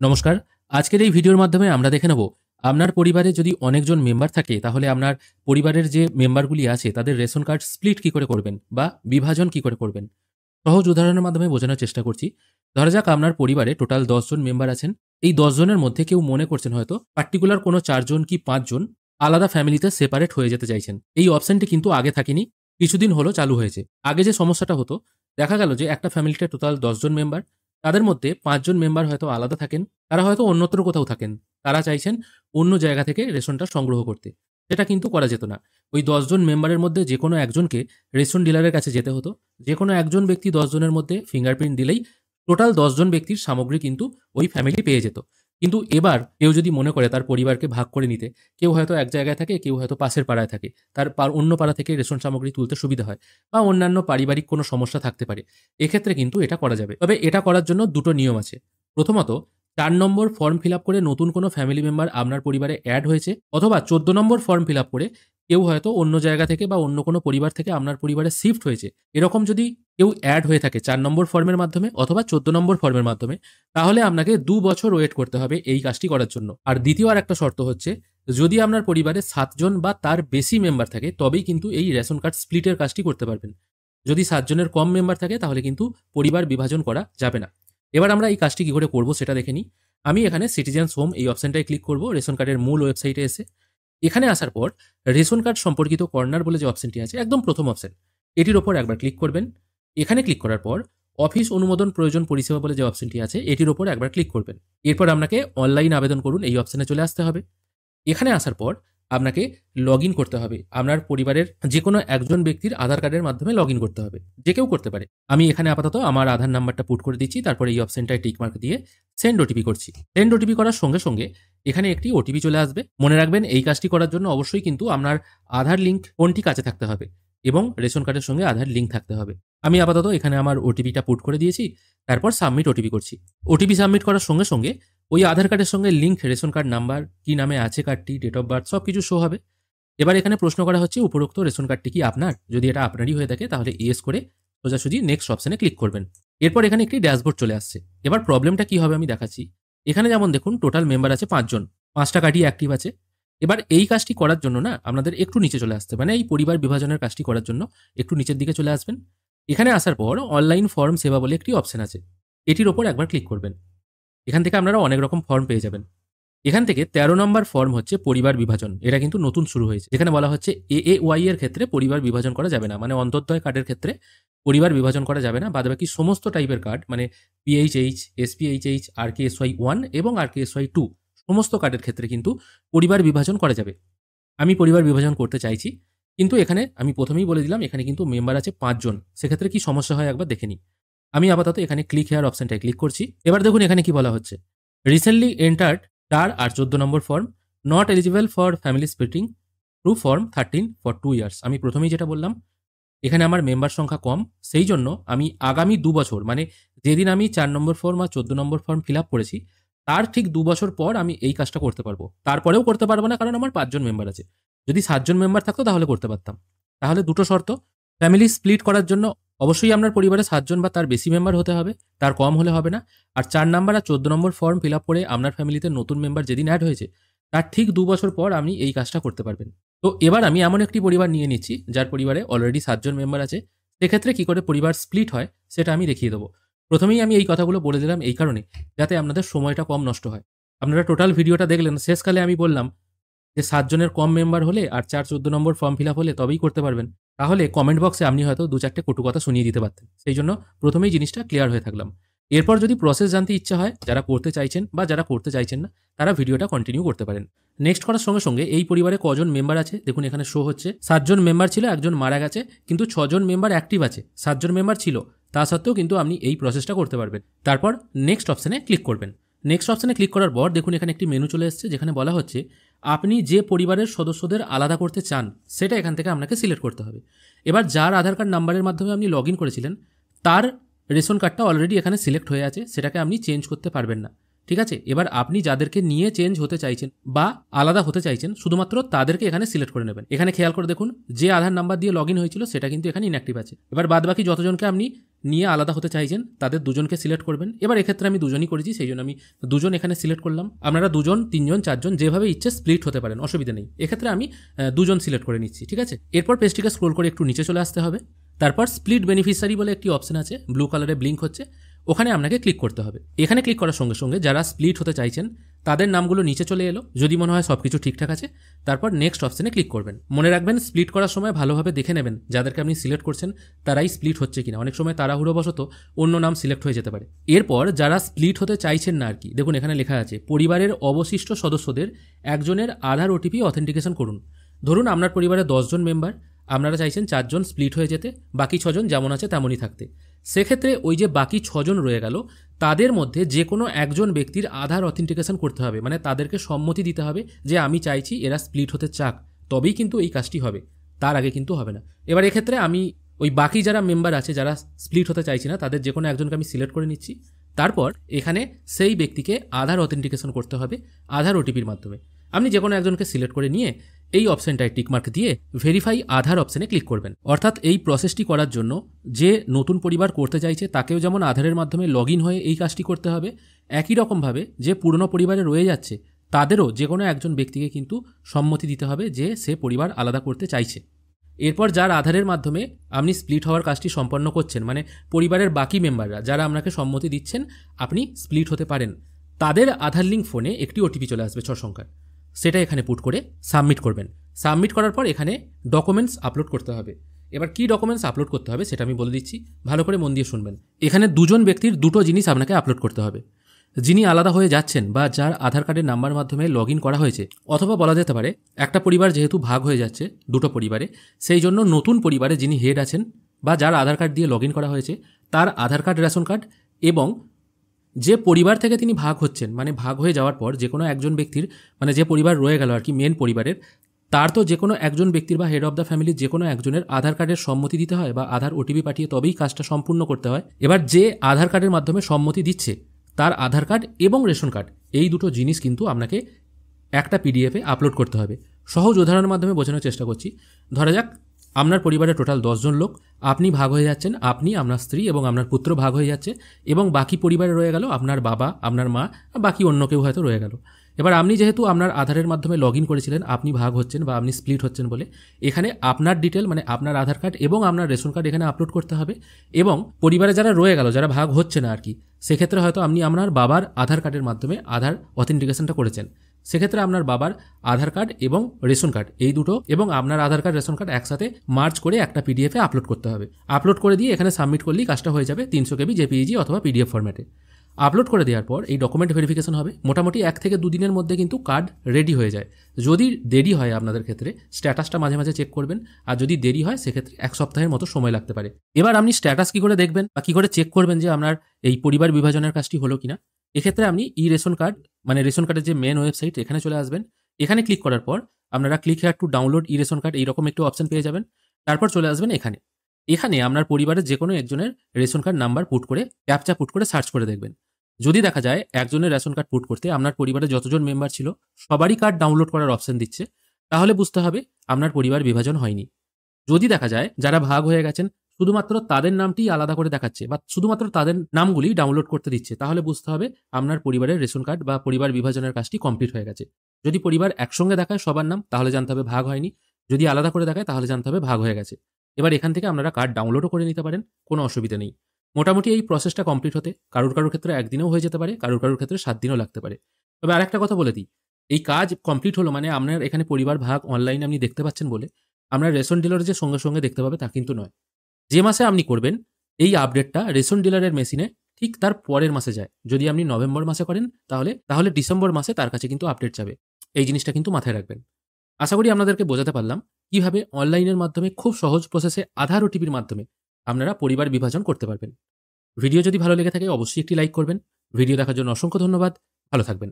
নমস্কার। আজকের এই ভিডিওর মাধ্যমে আমরা দেখে নেব আপনার পরিবারে যদি অনেকজন মেম্বার থাকে তাহলে আপনার পরিবারের যে মেম্বারগুলি আছে তাদের রেশন কার্ড স্প্লিট কি করে করবেন বা বিভাজন কি করে করবেন। সহজ উদাহরণের মাধ্যমে বোঝানোর চেষ্টা করছি। ধরা যাক আপনার পরিবারে টোটাল ১০ জন মেম্বার আছেন। এই ১০ জনের মধ্যে কেউ মনে করছেন হয়তো পার্টিকুলার কোনো ৪ জন কি ৫ জন আলাদা ফ্যামিলিতে সেপারেট হয়ে যেতে চাইছেন। এই অপশনটি কিন্তু আগে থাকেনি, কিছুদিন হলো চালু হয়েছে। আগে যে সমস্যাটা হতো, দেখা গেল যে একটা ফ্যামিলিতে টোটাল ১০ জন মেম্বার, তাদের মধ্যে ৫ জন মেম্বার হয়তো আলাদা থাকেন, তারা হয়তো অন্যত্র কোথাও থাকেন। তারা চাইছেন অন্য জায়গা থেকে রেশনটা সংগ্রহ করতে। সেটা কিন্তু করা যেত না। ওই ১০ জন মেম্বারের মধ্যে যেকোনো একজনকে রেশন ডিলারের কাছে যেতে হতো। যেকোনো একজন ব্যক্তি ১০ জনের মধ্যে ফিঙ্গারপ্রিন্ট দিলেই টোটাল ১০ জন ব্যক্তির সামগ্রী কিন্তু ওই ফ্যামিলি পেয়ে যেত। কিন্তু এবার কেউ যদি মনে করে তার পরিবারকে ভাগ করে নিতে, কেউ হয়তো এক জায়গায় থাকে, কেউ হয়তো পাশের পাড়ায় থাকে। তার অন্য পাড়া থেকে রেশন সামগ্রী তুলতে সুবিধা হয় বা অন্যান্য পারিবারিক কোনো সমস্যা থাকতে পারে। এক্ষেত্রে কিন্তু এটা করা যাবে। তবে এটা করার জন্য দুটো নিয়ম আছে। প্রথমত, ৪ নম্বর ফর্ম ফিল আপ করে নতুন কোনো ফ্যামিলি মেম্বার আপনার পরিবারে অ্যাড হয়েছে, অথবা ১৪ নম্বর ফর্ম ফিল আপ করে কেউ হয়তো অন্য জায়গা থেকে বা অন্য কোনো পরিবার থেকে আপনার পরিবারে শিফট হয়েছে। এরকম যদি কেউ অ্যাড হয়ে থাকে ৪ নম্বর ফর্মের মাধ্যমে অথবা ১৪ নম্বর ফর্মের মাধ্যমে, তাহলে আপনাকে ২ বছর ওয়েট করতে হবে এই কাজটি করার জন্য। আর দ্বিতীয় আর একটা শর্ত হচ্ছে, যদি আপনার পরিবারে ৭ জন বা তার বেশি মেম্বার থাকে তবেই কিন্তু এই রেশন কার্ড স্প্লিটের কাজটি করতে পারবেন। যদি ৭ জনের কম মেম্বার থাকে তাহলে কিন্তু পরিবার বিভাজন করা যাবে না। এবার আমরা এই কাজটি কি করে করব সেটা দেখে নিই। আমি এখানে সিটিজেন্স হোম এই অপশনটায় ক্লিক করব রেশন কার্ডের মূল ওয়েবসাইটে এসে। এখানে আসার পর রেশন কার্ড সম্পর্কিত কর্নার বলে যে অপশনটি আছে, একদম প্রথম অপশন, এটির ওপর একবার ক্লিক করবেন। এখানে ক্লিক করার পর অফিস অনুমোদন প্রয়োজন পরিষেবা বলে যে অপশনটি আছে এটির ওপর একবার ক্লিক করবেন। এরপর আপনাকে অনলাইন আবেদন করুন এই অপশনে চলে আসতে হবে। এখানে আসার পর আপনাকে লগ ইন করতে হবে। আপনার পরিবারের যে কোনো একজন ব্যক্তির আধার কার্ডের মাধ্যমে লগ ইন করতে হবে। যে কেউ করতে পারে। আমি এখানে আপাতত আমার আধার নাম্বারটা পুট করে দিচ্ছি, তারপরে এই অপশনটায় টিক মার্ক দিয়ে সেন্ড ওটিপি করছি। সেন্ড ওটিপি করার সঙ্গে সঙ্গে এখানে একটি ওটিপি চলে আসবে। মনে রাখবেন এই কাজটি করার জন্য অবশ্যই কিন্তু আপনার আধার লিঙ্ক ফোনটি কাছে থাকতে হবে এবং রেশন কার্ডের সঙ্গে আধার লিঙ্ক থাকতে হবে। আমি আপাতত এখানে আমার ওটিপিটা পুট করে দিয়েছি, তারপর সাবমিট ওটিপি করছি। ওটিপি সাবমিট করার সঙ্গে সঙ্গে ওই আধার কার্ডের সঙ্গে লিঙ্ক রেশন কার্ড নাম্বার, কি নামে আছে কার্ডটি, ডেট অফ বার্থ সব কিছু শো হবে। এবার এখানে প্রশ্ন করা হচ্ছে উপরোক্ত রেশন কার্ডটি কি আপনার? যদি এটা আপনারই হয়ে থাকে তাহলে ইয়েস করে সোজাসুজি নেক্সট অপশনে ক্লিক করবেন। এরপর এখানে একটি ড্যাশবোর্ড চলে আসছে। এবার প্রবলেমটা কি হবে আমি দেখাচ্ছি। এখানে যেমন দেখুন টোটাল মেম্বার আছে ৫ জন, ৫টা কার্ডই অ্যাক্টিভ আছে। এবার এই কাজটি করার জন্য না আপনাদের একটু নিচে চলে আসতে, মানে এই পরিবার বিভাজনের কাজটি করার জন্য একটু নিচের দিকে চলে আসবেন। এখানে আসার পর অনলাইন ফর্ম সেবা বলে একটি অপশন আছে, এটির ওপর একবার ক্লিক করবেন। এখান থেকে আপনারা অনেক রকম ফর্ম পেয়ে যাবেন। এখান থেকে ১৩ নম্বর ফর্ম হচ্ছে পরিবার বিভাজন। এটা কিন্তু নতুন শুরু হয়েছে। এখানে বলা হচ্ছে এএওয়াই এর ক্ষেত্রে পরিবার বিভাজন করা যাবে না, মানে অন্তর্দয় কার্ডের ক্ষেত্রে পরিবার বিভাজন করা যাবে না। বাদবাকি সমস্ত টাইপের কার্ড, মানে পিএইচএইচ, এসপিএইচএইচ, আরকেএসওয়াই 1 এবং আরকেএসওয়াই 2 সমস্ত কার্ডের ক্ষেত্রে কিন্তু পরিবার বিভাজন করা যাবে। আমি পরিবার বিভাজন করতে চাইছি, কিন্তু এখানে আমি প্রথমেই বলে দিলাম এখানে কিন্তু মেম্বার আছে ৫ জন। সেক্ষেত্রে কি সমস্যা হয় একবার দেখে নিই। আমি আপাতত এখানে ক্লিক হেয়ার অপশনটায় ক্লিক করছি। এবার দেখুন এখানে কি বলা হচ্ছে, রিসেন্টলি এন্টার্ড ৪ আর ১৪ number form, not eligible for family splitting through form 13 for 2 years. আমি প্রথমেই যেটা বললাম, এখানে আমার মেম্বার সংখ্যা কম, সেই জন্য আমি আগামী ২ বছর, মানে যেদিন আমি ৪ নম্বর ফর্ম আর ১৪ নম্বর ফর্ম ফিল আপ করেছি তার ঠিক ২ বছর পর আমি এই কাজটা করতে পারবো। তারপরেও করতে পারবো না, কারণ আমার ৫ জন মেম্বার আছে। যদি ৭ জন মেম্বার থাকতো তাহলে করতে পারতাম। তাহলে দুটো শর্ত, ফ্যামিলি স্প্লিট করার জন্য অবশ্যই আপনার পরিবারে ৭ জন বা তার বেশি মেম্বার হতে হবে, তার কম হলে হবে না। আর ৪ নম্বর আর ১৪ নম্বর ফর্ম ফিল আপ করে আপনার ফ্যামিলিতে নতুন মেম্বার যেদিন অ্যাড হয়েছে তার ঠিক ২ বছর পর আপনি এই কাজটা করতে পারবেন। তো এবার আমি এমন একটি পরিবার নিয়ে নিচ্ছি যার পরিবারে অলরেডি ৭ জন মেম্বার আছে। সেক্ষেত্রে কি করে পরিবার স্প্লিট হয় সেটা আমি দেখিয়ে দেবো। প্রথমেই আমি এই কথাগুলো বলে দিলাম এই কারণে, যাতে আপনাদের সময়টা কম নষ্ট হয়। আপনারা টোটাল ভিডিওটা দেখলেন, শেষকালে আমি বললাম যে ৭ জনের কম মেম্বার হলে আর ৪-১৪ নম্বর ফর্ম ফিল আপ হলে তবেই করতে পারবেন। তাহলে কমেন্ট বক্সে আপনি হয়তো ২-৪টে কটু কথা শুনিয়ে দিতে পারতেন। সেই জন্য প্রথমেই জিনিসটা ক্লিয়ার হয়ে থাকলাম। এরপর যদি প্রসেস জানতে ইচ্ছা হয়, যারা করতে চাইছেন বা যারা করতে চাইছেন না, তারা ভিডিওটা কন্টিনিউ করতে পারেন। নেক্সট করার সঙ্গে সঙ্গে এই পরিবারে কজন মেম্বার আছে দেখুন, এখানে শো হচ্ছে ৭ জন মেম্বার ছিল, একজন মারা গেছে, কিন্তু ৬ জন মেম্বার অ্যাক্টিভ আছে। ৭ জন মেম্বার ছিল, তা সত্ত্বেও কিন্তু আপনি এই প্রসেসটা করতে পারবেন। তারপর নেক্সট অপশনে ক্লিক করবেন। নেক্সট অপশনে ক্লিক করার পর দেখুন এখানে একটি মেনু চলে এসেছে, যেখানে বলা হচ্ছে আপনি যে পরিবারের সদস্যদের আলাদা করতে চান সেটা এখান থেকে আপনাকে সিলেক্ট করতে হবে। এবার যার আধার কার্ড নাম্বারের মাধ্যমে আপনি লগ ইন করেছিলেন তার রেশন কার্ডটা অলরেডি এখানে সিলেক্ট হয়ে আছে, সেটাকে আপনি চেঞ্জ করতে পারবেন না। ঠিক আছে, এবার আপনি যাদেরকে নিয়ে চেঞ্জ হতে চাইছেন বা আলাদা হতে চাইছেন শুধুমাত্র তাদেরকে এখানে সিলেক্ট করে নেবেন। এখানে খেয়াল করে দেখুন যে আধার নাম্বার দিয়ে লগ ইন হয়েছিল সেটা কিন্তু এখানে ইনঅ্যাক্টিভ আছে। এবার বাদবাকি যতজনকে আপনি নিয়ে আলাদা হতে চাইছেন তাদের দুজনকে সিলেক্ট করবেন। এবার এক্ষেত্রে আমি দুজনই করেছি, সেই জন্য আমি দুজন এখানে সিলেক্ট করলাম। আপনারা দুজন, তিনজন, চারজন যেভাবে ইচ্ছে স্প্লিট হতে পারেন, অসুবিধা নেই। এক্ষেত্রে আমি দুজন সিলেক্ট করে নিচ্ছি, ঠিক আছে। এরপর পেজটিকে স্ক্রোল করে একটু নিচে চলে আসতে হবে। তারপর স্প্লিট বেনিফিশিয়ারি বলে একটি অপশন আছে, ব্লু কালারে ব্লিঙ্ক হচ্ছে, ওখানে আপনাকে ক্লিক করতে হবে। এখানে ক্লিক করার সঙ্গে সঙ্গে যারা স্প্লিট হতে চাইছেন তাদের নামগুলো নিচে চলে এলো, যদি মনে হয় সব কিছু ঠিকঠাক আছে। তারপর নেক্সট অপশনে ক্লিক করবেন। মনে রাখবেন স্প্লিট করার সময় ভালোভাবে দেখে নেবেন যাদেরকে আপনি সিলেক্ট করছেন তারাই স্প্লিট হচ্ছে কিনা। অনেক সময় তাড়াহুড়োবশত অন্য নাম সিলেক্ট হয়ে যেতে পারে। এরপর যারা স্প্লিট হতে চাইছেন না আর কি, দেখুন এখানে লেখা আছে পরিবারের অবশিষ্ট সদস্যদের একজনের আধার ওটিপি অথেন্টিকেশন করুন। ধরুন আপনার পরিবারে 10 জন মেম্বার, আপনারা চাইছেন 4 জন স্প্লিট হয়ে যেতে, বাকি 6 জন যেমন আছে তেমনই থাকতে। সেক্ষেত্রে ওই যে বাকি 6 জন রয়ে গেল তাদের মধ্যে যে কোনো একজন ব্যক্তির আধার অথেন্টিকেশন করতে হবে, মানে তাদেরকে সম্মতি দিতে হবে যে আমি চাইছি এরা স্প্লিট হতে চাক, তবেই কিন্তু এই কাজটি হবে, তার আগে কিন্তু হবে না। এবার এক্ষেত্রে আমি ওই বাকি যারা মেম্বার আছে যারা স্প্লিট হতে চাইছি না তাদের যে কোনো একজনকে আমি সিলেক্ট করে নিচ্ছি। তারপর এখানে সেই ব্যক্তিকে আধার অথেন্টিকেশন করতে হবে আধার ওটিপির মাধ্যমে। আপনি যে কোনো একজনকে সিলেক্ট করে নিয়ে এই অপশনটায় টিকমার্ক দিয়ে ভেরিফাই আধার অপশনে ক্লিক করবেন। অর্থাৎ এই প্রসেসটি করার জন্য যে নতুন পরিবার করতে চাইছে তাকেও যেমন আধারের মাধ্যমে লগ ইন হয়ে এই কাজটি করতে হবে, একই রকমভাবে যে পুরনো পরিবারে রয়ে যাচ্ছে তাদেরও যে কোনো একজন ব্যক্তিকে কিন্তু সম্মতি দিতে হবে যে সে পরিবার আলাদা করতে চাইছে। এরপর যার আধারের মাধ্যমে আপনি স্প্লিট হওয়ার কাজটি সম্পন্ন করছেন, মানে পরিবারের বাকি মেম্বাররা যারা আপনাকে সম্মতি দিচ্ছেন আপনি স্প্লিট হতে পারেন, তাদের আধার লিঙ্ক ফোনে একটি ওটিপি চলে আসবে 6 সংখ্যার। সেটা এখানে পুট করে সাবমিট করবেন। সাবমিট করার পর এখানে ডকুমেন্টস আপলোড করতে হবে। এবার কি ডকুমেন্টস আপলোড করতে হবে সেটা আমি বলে দিচ্ছি, ভালো করে মন দিয়ে শুনবেন। এখানে দুজন ব্যক্তির দুটো জিনিস আপনাকে আপলোড করতে হবে। যিনি আলাদা হয়ে যাচ্ছেন বা যার আধার কার্ডের নাম্বার মাধ্যমে লগ ইন করা হয়েছে, অথবা বলা যেতে পারে একটা পরিবার যেহেতু ভাগ হয়ে যাচ্ছে দুটো পরিবারে, সেই জন্য নতুন পরিবারে যিনি হেড আছেন বা যার আধার কার্ড দিয়ে লগ ইন করা হয়েছে তার আধার কার্ড, রেশন কার্ড, এবং যে পরিবার থেকে তিনি ভাগ হচ্ছেন, মানে ভাগ হয়ে যাওয়ার পর যে কোনো একজন ব্যক্তির, মানে যে পরিবার রয়ে গেল আর কি মেন পরিবারের, তার তো যে কোনো একজন ব্যক্তির বা হেড অফ দ্য ফ্যামিলির যে কোনো একজনের আধার কার্ডের সম্মতি দিতে হয় বা আধার ওটিপি পাঠিয়ে তবেই কাজটা সম্পূর্ণ করতে হয়। এবার যে আধার কার্ডের মাধ্যমে সম্মতি দিচ্ছে তার আধার কার্ড এবং রেশন কার্ড, এই দুটো জিনিস কিন্তু আপনাকে একটা পিডিএফে আপলোড করতে হবে। সহজ উদাহরণের মাধ্যমে বোঝানোর চেষ্টা করছি। ধরা যাক আপনার পরিবারে টোটাল 10 জন লোক, আপনি ভাগ হয়ে যাচ্ছেন, আপনি, আপনার স্ত্রী এবং আপনার পুত্র ভাগ হয়ে যাচ্ছে, এবং বাকি পরিবারে রয়ে গেল আপনার বাবা, আপনার মা, বাকি অন্য কেউ হয়তো রয়ে গেল। এবার আপনি যেহেতু আপনার আধারের মাধ্যমে লগ ইন করেছিলেন, আপনি ভাগ হচ্ছেন বা আপনি স্প্লিট হচ্ছেন বলে এখানে আপনার ডিটেল, মানে আপনার আধার কার্ড এবং আপনার রেশন কার্ড এখানে আপলোড করতে হবে। এবং পরিবারে যারা রয়ে গেল, যারা ভাগ হচ্ছে না আর কি, সেক্ষেত্রে হয়তো আপনি আপনার বাবার আধার কার্ডের মাধ্যমে আধার অথেন্টিকেশনটা করেছেন, সেক্ষেত্রে আপনার বাবার আধার কার্ড এবং রেশন কার্ড এই দুটো এবং আপনার আধার কার্ড, রেশন কার্ড একসাথে মার্জ করে একটা পিডিএফে আপলোড করতে হবে। আপলোড করে দিয়ে এখানে সাবমিট করলেই কাজটা হয়ে যাবে 300 KB জেপিইজি অথবা পিডিএফ ফরম্যাটে। আপলোড করে দেওয়ার পর এই ডকুমেন্ট ভেরিফিকেশন হবে। মোটামুটি 1 থেকে 2 দিনের মধ্যে কিন্তু কার্ড রেডি হয়ে যায়। যদি দেরি হয় আপনাদের ক্ষেত্রে স্ট্যাটাসটা মাঝে মাঝে চেক করবেন, আর যদি দেরি হয় সেক্ষেত্রে 1 সপ্তাহের মতো সময় লাগতে পারে। এবার আপনি স্ট্যাটাস কী করে দেখবেন বা কী করে চেক করবেন যে আপনার এই পরিবার বিভাজনের কাজটি হলো কিনা? এক্ষেত্রে আপনি রেশন কার্ড, মানে রেশন কার্ডের যে মেন ওয়েবসাইট, এখানে চলে আসবেন। এখানে ক্লিক করার পর আপনারা click here to download ration card এইরকম একটু অপশন পেয়ে যাবেন। তারপর চলে আসবেন এখানে। এখানে আপনার পরিবারের যে কোনো একজনের রেশন কার্ড নাম্বার পুট করে, ক্যাপচা পুট করে সার্চ করে দেখবেন। যদি দেখা যায় একজনের রেশন কার্ড পুট করতে আপনার পরিবারে যতজন মেম্বার ছিল সবারই কার্ড ডাউনলোড করার অপশন দিচ্ছে, তাহলে বুঝতে হবে আপনার পরিবার বিভাজন হয়নি। যদি দেখা যায় যারা ভাগ হয়ে গেছেন শুধুমাত্র তাদের নামটিই আলাদা করে দেখাচ্ছে বা শুধুমাত্র তাদের নামগুলি ডাউনলোড করতে দিচ্ছে, তাহলে বুঝতে হবে আপনার পরিবারের রেশন কার্ড বা পরিবার বিভাজনের কাজটি কমপ্লিট হয়ে গেছে। যদি পরিবার একসঙ্গে দেখায় সবার নাম, তাহলে জানতে হবে ভাগ হয়নি। যদি আলাদা করে দেখায় তাহলে জানতে হবে ভাগ হয়ে গেছে। এবার এখান থেকে আপনারা কার্ড ডাউনলোডও করে নিতে পারেন, কোনো অসুবিধা নেই। মোটামুটি এই প্রসেসটা কমপ্লিট হতে কারোর ক্ষেত্রে 1 দিনেও হয়ে যেতে পারে, কারোর ক্ষেত্রে 7 দিনও লাগতে পারে। তবে আরেকটা কথা বলে দিই, এই কাজ কমপ্লিট হলো মানে আপনার এখানে পরিবার ভাগ অনলাইনে আপনি দেখতে পাচ্ছেন বলে আপনার রেশন ডিলার যে সঙ্গে সঙ্গে দেখতে পাবে তা কিন্তু নয়। যে মাসে আপনি করবেন এই আপডেটটা রেশন ডিলারের মেশিনে ঠিক তার পরের মাসে যায়। যদি আপনি নভেম্বর মাসে করেন তাহলে ডিসেম্বর মাসে তার কাছে কিন্তু আপডেট যাবে। এই জিনিসটা কিন্তু মাথায় রাখবেন। আশা করি আপনাদেরকে বোঝাতে পারলাম কিভাবে অনলাইনের মাধ্যমে খুব সহজ প্রসেসে আধার ওটিপির মাধ্যমে আপনারা পরিবার বিভাজন করতে পারবেন। ভিডিও যদি ভালো লেগে থাকে অবশ্যই একটি লাইক করবেন। ভিডিও দেখার জন্য অসংখ্য ধন্যবাদ। ভালো থাকবেন।